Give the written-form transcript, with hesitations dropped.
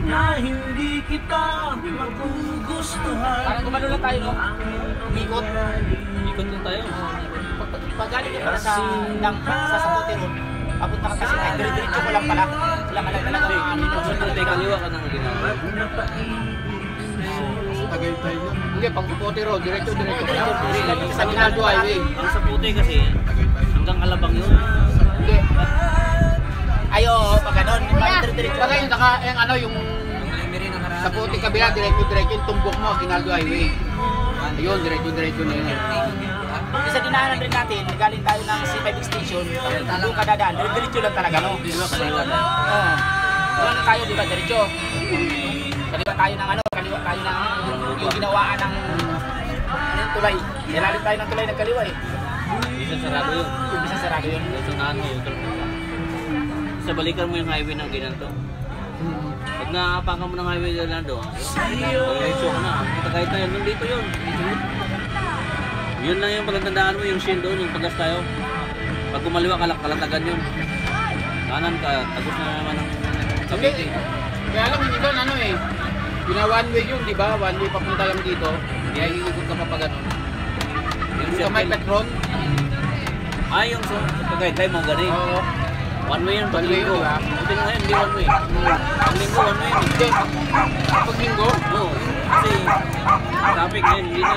na hindi kita magugustuhan. Parang gumano lang tayo, no? Ikot. Ikot lang tayo. Pag galing ka pala sa Sapote Road, papunta ka kasi ay dire-diretso ko lang pala. Wala ka lang talaga. Sapote, kaliwa ka nang ginagawa. Tagaytay yun. Hindi, pag Sapote Road, diretso-diretso. Sa Ginaldo Highway. Ang Sapote kasi, hanggang Alabang yun. Hindi. Ayo, pag ganun. Dire-diretso. Pag yung naka, yung ano, yung Sapote kabila, diretso-diretso yung tumbok mo, Ginaldo Highway. Ayun, diretso-diretso na yun. Sa dinaanan rin natin, galing tayo ng C5 station, doon ka dadaan, diretso lang talaga, no? Kaliwa na. Oo. Doon tayo, di ba, diretso? Kaliwa tayo ng ano, kaliwa tayo ng yung ginawaan ng tulay. Nilalim tayo ng tulay ng kaliwa eh. Bisa sarado yun. Bisa sarado yun. Sa unahan mo yun. Sa balikan mo yung highway ng Ginaldo. Pag naapakan mo ng highway ng Ginaldo, diretso ka na. Kita kahit tayo, nandito yun. Yun lang yung pagkatandaan mo, yung shin doon, yung tagas tayo. Pag kumaliwa, kalatagan yun. Kanan ka, tagos na naman ng Cavite. Kaya lang hindi doon ano eh. Yung one way yun, di ba? One way papunta lang dito. Kaya iikot ka pa pa ganun. Yung sa may Petron. Ah, yung sa Tagaytay mo gani. Oo. One way yun, One way yun, paglinggo. di ba? Buti nga yun, hindi one way. Paglinggo, one way. Hindi. Pag linggo? Oo. Kasi traffic ngayon, hindi na eh.